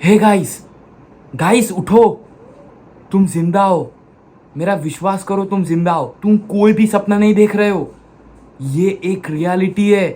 Hey guys, guys उठो। तुम जिंदा हो। मेरा विश्वास करो, तुम जिंदा हो। तुम कोई भी सपना नहीं देख रहे हो। ये एक रियलिटी है।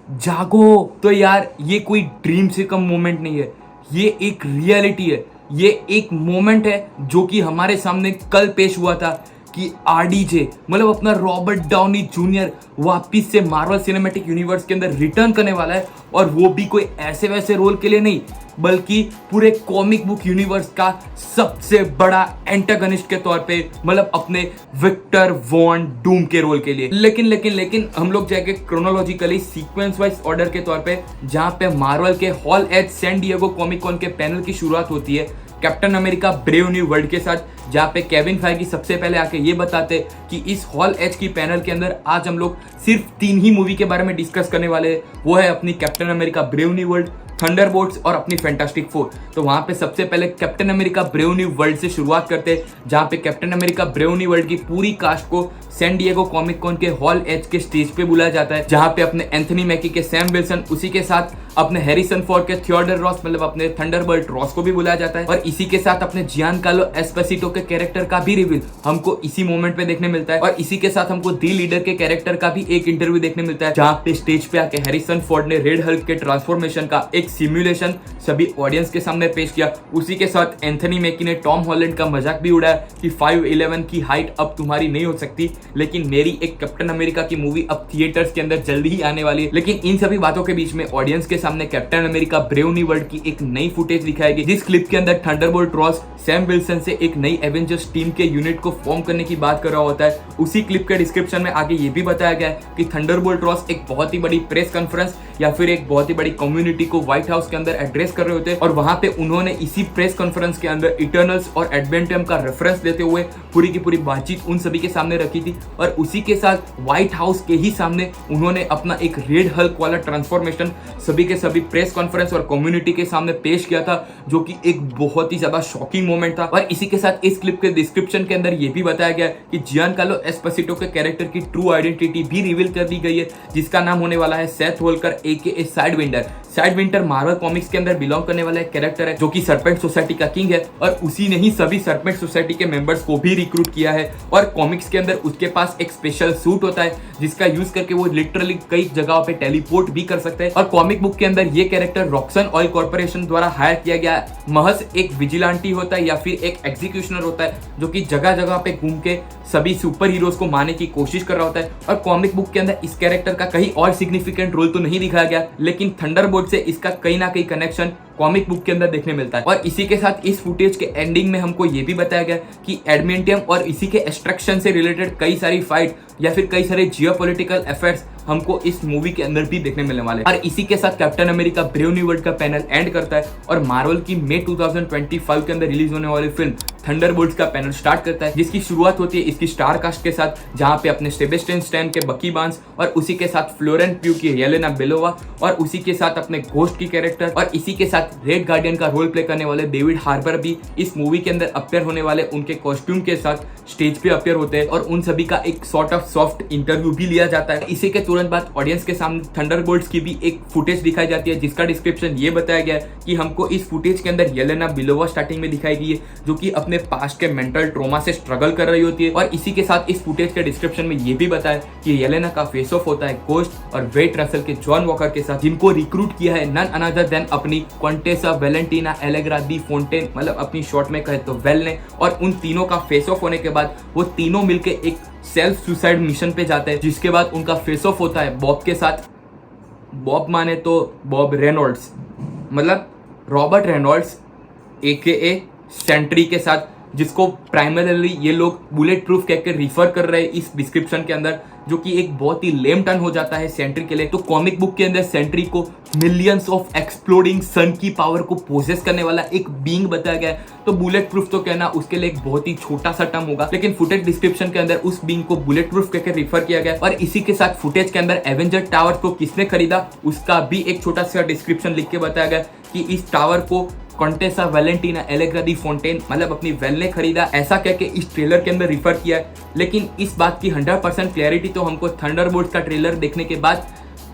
जागो। तो यार ये कोई ड्रीम से कम मोमेंट नहीं है। ये एक रियलिटी है। ये एक मोमेंट है जो कि हमारे सामने कल पेश हुआ था कि आरडीजे मतलब अपना रॉबर्ट डाउनी जूनियर वापिस से मार्वल सिनेमैटिक यूनिवर्स के अंदर रिटर्न करने वाला है। और वो भी कोई ऐसे वैसे रोल के लिए नहीं, बल्कि पूरे कॉमिक बुक यूनिवर्स का सबसे बड़ा एंटागनिस्ट के तौर पे, मतलब अपने विक्टर वॉन डूम के रोल के लिए। लेकिन हम लोग जाके क्रोनोलॉजिकली सीक्वेंस वाइज ऑर्डर के तौर पे, जहां पे मार्वल के hall at San Diego Comic Con के पैनल की शुरुआत होती है Captain America brave new world के साथ, जहां पे केविन फाइगी सबसे पहले आके ये बताते कि इस हॉल एच की पैनल के अंदर आज हम लोग सिर्फ 3 ही मूवी के बारे में डिस्कस करने वाले हैं। वो है अपनी captain America brave new world, Thunderbolts और अपनी फैंटास्टिक फोर। तो वहां पे सबसे पहले captain America brave new world से शुरुआत करते हैं, जहां पे captain America brave new world की पूरी कास्ट को सैन डिएगो कॉमिक कॉन के हॉल एच के स्टेज पे बुलाया जाता है, जहां पे अपने एंथनी मैकी के सैम विल्सन, उसी के साथ अपने हैरिसन फोर्ड के थियोडर रॉस मतलब अपने थंडरबोल्ट रॉस को भी बुलाया जाता है। और इसी के साथ अपने जियानकार्लो एस्पेसिटो के कैरेक्टर का भी रिवील हमको इसी मोमेंट पे देखने मिलता है। और इसी के साथ हमको दी लीडर के कैरेक्टर का भी एक इंटरव्यू देखने मिलता है, जहां पे स्टेज पे आके हैरिसन फोर्ड ने रेड हल्क के ट्रांसफॉर्मेशन का एक सिमुलेशन सभी ऑडियंस के सामने पेश किया। उसी के साथ एंथनी मैकी ने टॉम हॉलैंड का मजाक भी उड़ाया कि 5'11" की हाइट अब तुम्हारी नहीं हो सकती, लेकिन मेरी एक कैप्टन अमेरिका की मूवी अब थिएटर्स के अंदर जल्दी ही आने वाली है। लेकिन इन सभी बातों के बीच में ऑडियंस के सामने captain America brave new world की एक नई फुटेज दिखाएगी, जिस क्लिप के अंदर थंडरबोल्ट रॉस सैम विल्सन से एक नई एवेंजर्स टीम के यूनिट को फॉर्म करने की बात कर रहा होता है। उसी क्लिप के डिस्क्रिप्शन में आगे ये भी बताया गया है कि थंडरबोल्ट रॉस एक बहुत ही बड़ी प्रेस कॉन्फ्रेंस या फिर एक बहुत ही बड़ी कम्युनिटी को व्हाइट हाउस के अंदर एड्रेस कर रहे होते हैं, और वहां पे उन्होंने इसी प्रेस कॉन्फ्रेंस के अंदर इटर्नल्स और एडवेंटियम का रेफरेंस देते हुए पूरी की पूरी बातचीत उन सभी के सामने रखी थी। और उसी के साथ व्हाइट हाउस के ही सामने उन्होंने अपना एक रेड हल्क वाला ट्रांसफॉर्मेशन सभी के सभी प्रेस कॉन्फ्रेंस और कम्युनिटी के सामने पेश किया था, जो कि एक बहुत ही ज्यादा शॉकिंग मोमेंट था। और इसी के साथ इस क्लिप के डिस्क्रिप्शन के अंदर यह भी बताया गया कि जियानकार्लो एस्पेसिटो के कैरेक्टर की ट्रू आइडेंटिटी भी रिवील कर दी गई है, जिसका नाम होने वाला है Seth Volker aka Sidewinder. Sidewinder Marvel Comics के अंदर बिलोंग करने वाला एक कैरेक्टर है, जो कि सर्पेंट सोसाइटी का किंग है, और उसी ने ही सभी सर्पेंट सोसाइटी के मेंबर्स को भी रिक्रूट किया है। और कॉमिक्स के अंदर उसके पास एक स्पेशल सूट होता है, जिसका यूज करके वो लिटरली कई जगहों पे टेलीपोर्ट भी कर सकते हैं। और कॉमिक बुक के अंदर ये कैरेक्टर रॉक्सन ऑयल कॉर्पोरेशन द्वारा हायर किया गया महज एक विजिलेंटी होता है या फिर एक एग्जीक्यूशनर होता है, जो कि जगह जगह पे घूम के सभी सुपर हीरोज को मारने की कोशिश कर रहा होता है। और कॉमिक बुक के अंदर इस कैरेक्टर का कहीं और सिग्निफिकेंट रोल तो नहीं दिखाया गया, लेकिन थंडरबोल्ट से इसका कहीं ना कहीं कनेक्शन कॉमिक बुक के अंदर देखने मिलता है। और इसी के साथ इस फुटेज के एंडिंग में हमको ये भी बताया गया कि एडमेंटियम और इसी के एक्सट्रैक्शन से रिलेटेड कई सारी फाइट या फिर कई सारे जियोपॉलिटिकल अफेयर्स हमको इस मूवी के अंदर भी देखने मिलने वाले। और इसी के साथ captain America brave new world का पैनल एंड करता है और मार्वल की मई 2025 के अंदर रिलीज होने वाली फिल्म थंडरबोल्ट्स का पैनल स्टार्ट करता है, जिसकी शुरुआत होती है इसकी स्टार कास्ट के साथ, जहां पे अपने सेबेस्टियन स्टैन के बकी बार्न्स और उसी के साथ फ्लोरेंस प्यू की येलेना बेलोवा और उसी के साथ अपने घोस्ट की कैरेक्टर और इसी के साथ रेड गार्डियन का रोल प्ले करने वाले डेविड हार्बर भी इस मूवी के अंदर अपियर होने वाले उनके कॉस्ट्यूम के साथ स्टेज पे अपियर होते हैं, और उन सभी का एक सॉर्ट ऑफ सॉफ्ट इंटरव्यू भी लिया जाता है। इसी के तुरंत बाद ऑडियंस के सामने थंडरबोल्ट्स की भी एक फुटेज दिखाई जाती है, जिसका डिस्क्रिप्शन ये बताया गया है कि हमको इस फुटेज के अंदर येलेना बेलोवा स्टार्टिंग में दिखाई गई है, जो कि अपने पास्ट के मेंटल ट्रॉमा से स्ट्रगल कर रही होती है। और इसी के साथ इस फुटेज के डिस्क्रिप्शन में ये भी बताया कि येलेना का फेस ऑफ होता है घोस्ट और वेट रसल के जॉन वॉकर के साथ, जिनको रिक्रूट किया है नन अनदर देन अपनी क्वांटेसा वेलेंटिना एलेग्रा दी फोंटेन, मतलब अपनी शॉर्ट में कहे तो वेल ने। और उन तीनों का फेस ऑफ होने के बाद वो तीनों मिलके एक सेल्फ सुसाइड मिशन पे जाते हैं, जिसके बाद उनका फेस ऑफ होता है बॉब के साथ। बॉब माने तो बॉब रेनॉल्ड्स, मतलब रॉबर्ट रेनॉल्ड्स AKA सेंट्री के साथ, जिसको प्राइमरीली ये लोग बुलेट प्रूफ कहकर रिफर कर रहे हैं इस डिस्क्रिप्शन के अंदर, जो कि एक बहुत ही लेम टर्न हो जाता है सेंट्री के लिए। तो कॉमिक बुक के अंदर सेंट्री को मिलियंस ऑफ एक्सप्लोडिंग सन की पावर को पोजेस करने वाला एक बीइंग बताया गया है। तो बुलेट प्रूफ तो कहना उसके लिए एक बहुत ही छोटा सा टर्म होगा, लेकिन फुटेज डिस्क्रिप्शन के अंदर उस बीइंग को बुलेट प्रूफ कहकर रिफर किया गया। और इसी के साथ फुटेज के अंदर एवेंजर टावर को किसने खरीदा उसका भी एक छोटा सा डिस्क्रिप्शन लिख के बताया गया कि इस टावर को कॉन्टेसा वेलेंटिना एलेग्रा दी फोंटेन, मतलब अपनी वेल ने खरीदा, ऐसा कह के इस ट्रेलर के अंदर रिफर किया है। लेकिन इस बात की 100% क्लैरिटी तो हमको थंडरबोल्ट्स का ट्रेलर देखने के बाद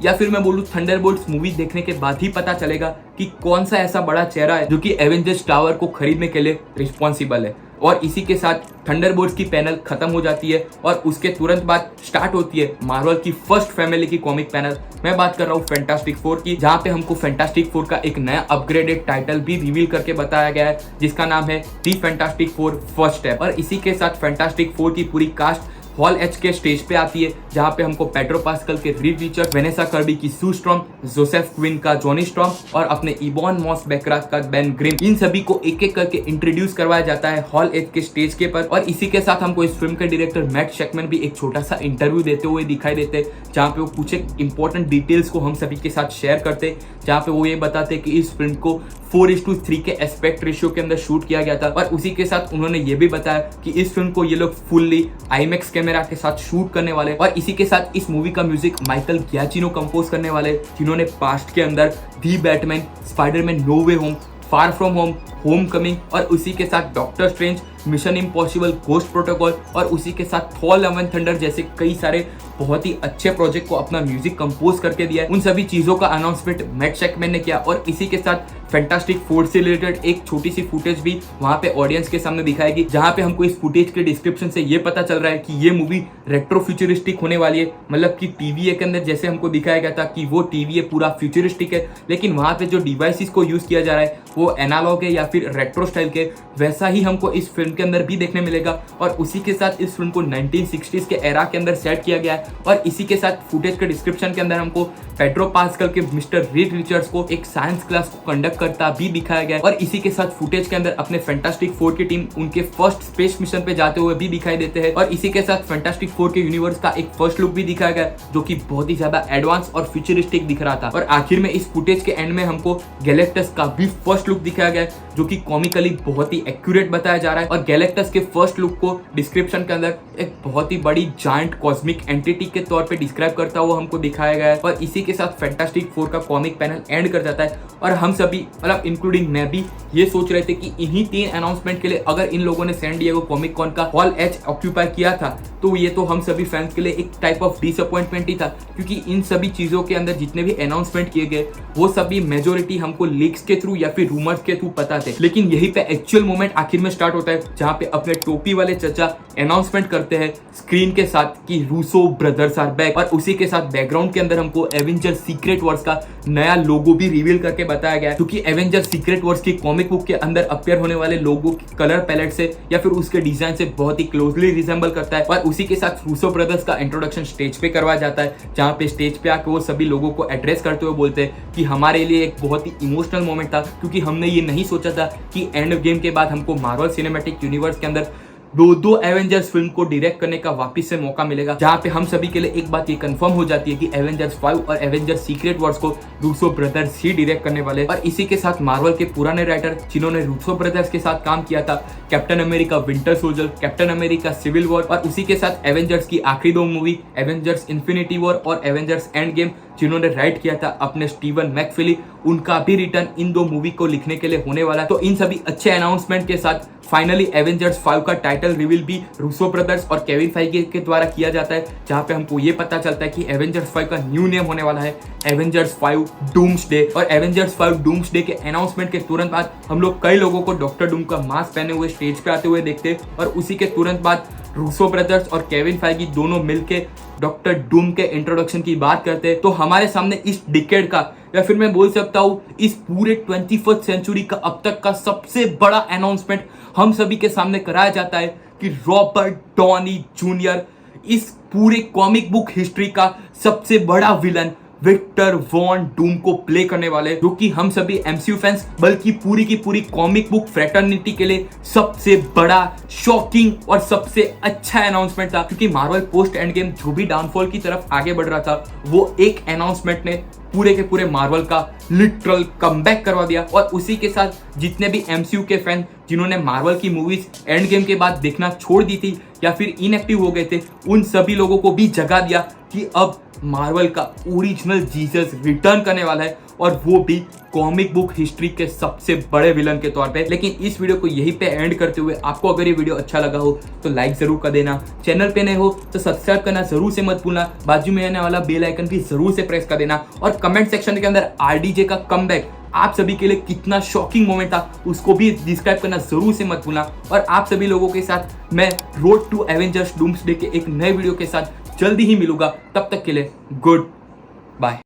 या फिर मैं बोलूँ थंडरबोल्ट्स मूवी देखने के बाद ही पता चलेगा कि कौन सा ऐसा बड़ा चेहरा है जो कि एवेंजर्स टावर को खरीदने के लिए रिस्पॉन्सिबल है। और इसी के साथ थंडरबोल्ट्स की पैनल खत्म हो जाती है और उसके तुरंत बाद स्टार्ट होती है मार्वल की फर्स्ट फैमिली की कॉमिक पैनल। मैं बात कर रहा हूँ फैंटास्टिक फोर की, जहाँ पे हमको फैंटास्टिक फोर का एक नया अपग्रेडेड टाइटल भी रिवील करके बताया गया है, जिसका नाम है दी फैंटास्टिक फोर फर्स्ट स्टेप। और इसी के साथ फैंटास्टिक फोर की पूरी कास्ट हॉल एच के स्टेज पे आती है, जहाँ पे हमको पेड्रो पास्कल के रीड रिचर्ड, वेनेसा कर्बी की सू स्ट्रॉम, जोसेफ क्विन का जॉनी स्ट्रॉम और अपने इबॉन मॉस बैकराक का बेन ग्रिम, इन सभी को एक एक करके इंट्रोड्यूस करवाया जाता है हॉल एच के स्टेज के पर। और इसी के साथ हमको इस फिल्म के डायरेक्टर मैट शेकमैन भी एक छोटा सा इंटरव्यू देते हुए दिखाई देते, जहाँ पे वो कुछ एक इंपॉर्टेंट डिटेल्स को हम सभी के साथ शेयर करते, जहाँ पे वो ये बताते कि इस फिल्म को 4:3 के एस्पेक्ट रेशियो के अंदर शूट किया गया था। और उसी के साथ उन्होंने ये भी बताया कि इस फिल्म को ये लोग फुल्ली आईमैक्स कैमरा के साथ शूट करने वाले। और इसी के साथ इस मूवी का म्यूजिक माइकल गियाचिनो कंपोज करने वाले, जिन्होंने पास्ट के अंदर the Batman, Spiderman No Way Home, Far From Home, Homecoming और उसी के साथ Doctor Strange, Mission Impossible, Ghost Protocol और उसी के साथ थॉर लव एंड थंडर जैसे कई सारे बहुत ही अच्छे प्रोजेक्ट को अपना म्यूजिक कंपोज करके दिया है। उन सभी चीजों का अनाउंसमेंट मैट शेकमैन ने किया। और इसी के साथ फैंटास्टिक फोर से रिलेटेड एक छोटी सी फुटेज भी वहां पे ऑडियंस के सामने दिखाएगी, जहां पे हमको इस फुटेज के डिस्क्रिप्शन से ये पता चल रहा है कि ये मूवी रेट्रो फ्यूचरिस्टिक होने वाली है। मतलब कि टीवीए के अंदर जैसे हमको दिखाया गया था कि वो टीवीए पूरा फ्यूचरिस्टिक है, लेकिन वहां पे जो डिवाइसेस को यूज किया जा रहा है वो एनालॉग है या फिर रेट्रो स्टाइल के, वैसा ही हमको इस फिल्म के अंदर भी देखने मिलेगा। और उसी के साथ इस फिल्म को 1960s के एरा के अंदर सेट किया गया है। और इसी के साथ फुटेज के डिस्क्रिप्शन के अंदर हमको पेड्रो पास्कल के मिस्टर रीड रिचर्ड्स को एक साइंस क्लास को कंडक्ट करता भी दिखाया गया है। और इसी के साथ फुटेज के अंदर अपने फैंटास्टिक फोर की टीम उनके फर्स्ट स्पेस मिशन पे जाते हुए भी दिखाई देते हैं। और इसी के साथ फैंटास्टिक फोर के यूनिवर्स का एक फर्स्ट लुक भी दिखाया गया, जो कि बहुत ही ज्यादा एडवांस और फ्यूचरिस्टिक दिख रहा था। और आखिर में इस फुटेज के एंड में हमको गैलेक्टस का भी फर्स्ट लुक दिखाया गया, जो कि कॉमिकली बहुत ही एक्यूरेट बताया जा रहा है। और गैलेक्टस के फर्स्ट लुक को डिस्क्रिप्शन के अंदर एक बहुत ही बड़ी जायंट कॉस्मिक एंटिटी के तौर पे डिस्क्राइब करता हुआ हमको दिखाया गया है। और इसी के साथ फैंटास्टिक फोर का कॉमिक पैनल एंड कर जाता है। और हम सभी मतलब इंक्लूडिंग मैं भी ये सोच रहे थे कि इन्हीं 3 अनाउंसमेंट के लिए अगर इन लोगों ने सैन डिएगो कॉमिक कॉन का हॉल एच ऑक्यूपाई किया था, तो ये तो हम सभी फैंस के लिए एक टाइप ऑफ डिसअपॉइंटमेंट ही था, क्योंकि इन सभी चीजों के अंदर जितने भी अनाउंसमेंट किए गए वो सभी मेजोरिटी हमको लीक्स के थ्रू या फिर रूमर्स के थ्रू पता थे। लेकिन यही पे एक्चुअल मोमेंट आखिर में स्टार्ट होता है, जहाँ पे अपने टोपी वाले चचा अनाउंसमेंट करते हैं स्क्रीन के साथ कि रूसो ब्रदर्स आर बैक। और उसी के साथ बैकग्राउंड के अंदर हमको एवेंजर सीक्रेट वर्स का नया लोगो भी रिवील करके बताया गया, क्योंकि एवेंजर सीक्रेट वर्स की कॉमिक बुक के अंदर अपीयर होने वाले लोगो की कलर पैलेट से या फिर उसके डिजाइन से बहुत ही क्लोजली रिजेंबल करता है। और उसी के साथ रूसो ब्रदर्स का इंट्रोडक्शन स्टेज पे करवाया जाता है, जहाँ पे स्टेज पे आके वो सभी लोगों को एड्रेस करते हुए बोलते हैं कि हमारे लिए एक बहुत ही इमोशनल मोमेंट था, क्योंकि हमने ये नहीं सोचा था कि एंड गेम के बाद हमको मार्वल सिनेमैटिक यूनिवर्स के अंदर दो एवेंजर्स फिल्म को डायरेक्ट करने का वापस से मौका मिलेगा, जहां पे हम सभी के लिए एक बात ये कंफर्म हो जाती है कि एवेंजर्स 5 और एवेंजर्स सीक्रेट वॉर्स को रूसो ब्रदर्स ही डायरेक्ट करने वाले। और इसी के साथ मार्वल के पुराने राइटर जिन्होंने रूसो ब्रदर्स के साथ काम किया था, Captain America Winter Soldier, Captain America civil war और उसी के साथ एवेंजर्स की आखिरी 2 मूवी एवेंजर्स इन्फिनिटी वॉर और एवेंजर्स एंड गेम, जिन्होंने राइट किया था अपने स्टीवन मैकफिली, उनका भी रिटर्न इन 2 मूवी को लिखने के लिए होने वाला है। तो इन सभी अच्छे अनाउंसमेंट के साथ फाइनली एवेंजर्स 5 का टाइटल रिवील भी रूसो ब्रदर्स और केविन फाइगी के द्वारा किया जाता है, जहां पे हमको ये पता चलता है कि एवेंजर्स 5 का न्यू नेम होने वाला है एवेंजर्स 5 डूम्सडे। और एवेंजर्स 5 डूम्सडे के अनाउंसमेंट के तुरंत बाद हम लोग कई लोगों को डॉक्टर डूम का मास्क पहने हुए स्टेज पे आते हुए देखते, और उसी के तुरंत बाद रूसो ब्रदर्स और केविन फाइगी दोनों मिलके डॉक्टर डूम के इंट्रोडक्शन की बात करते हैं। तो हमारे सामने इस डिकेड का या फिर मैं बोल सकता हूँ इस पूरे 21st सेंचुरी का अब तक का सबसे बड़ा अनाउंसमेंट हम सभी के सामने कराया जाता है कि रॉबर्ट डॉनी जूनियर इस पूरे कॉमिक बुक हिस्ट्री का सबसे बड़ा विलन विक्टर वॉन डूम को प्ले करने वाले, जो कि हम सभी एमसीयू फैंस बल्कि पूरी की पूरी कॉमिक बुक फ्रेटर्निटी के लिए सबसे बड़ा शॉकिंग और सबसे अच्छा अनाउंसमेंट था। क्योंकि मार्वल पोस्ट एंड गेम जो भी डाउनफॉल की तरफ आगे बढ़ रहा था, वो एक अनाउंसमेंट ने पूरे के पूरे मार्वल का लिटरल कमबैक करवा दिया। और उसी के साथ जितने भी एमसीयू के फैन जिन्होंने मार्वल की मूवीज एंड गेम के बाद देखना छोड़ दी थी या फिर इनएक्टिव हो गए थे, उन सभी लोगों को भी जगा दिया कि अब मार्वल का ओरिजिनल जीसस रिटर्न करने वाला है, और वो भी कॉमिक बुक हिस्ट्री के सबसे बड़े विलन के तौर पे। लेकिन इस वीडियो को यहीं पे एंड करते हुए, आपको अगर ये वीडियो अच्छा लगा हो तो लाइक जरूर कर देना, चैनल पे नए हो तो सब्सक्राइब करना जरूर से मत भूलना, बाजू में आने वाला बेल आइकन भी जरूर से प्रेस कर देना, और कमेंट सेक्शन के अंदर आरडीजे का कमबैक आप सभी के लिए कितना शॉकिंग मोमेंट था उसको भी डिस्क्राइब करना जरूर से मत भूलना। और आप सभी लोगों के साथ मैं रोड टू एवेंजर्स डूम्सडे के एक नए वीडियो के साथ जल्दी ही मिलूंगा। तब तक के लिए गुड बाय।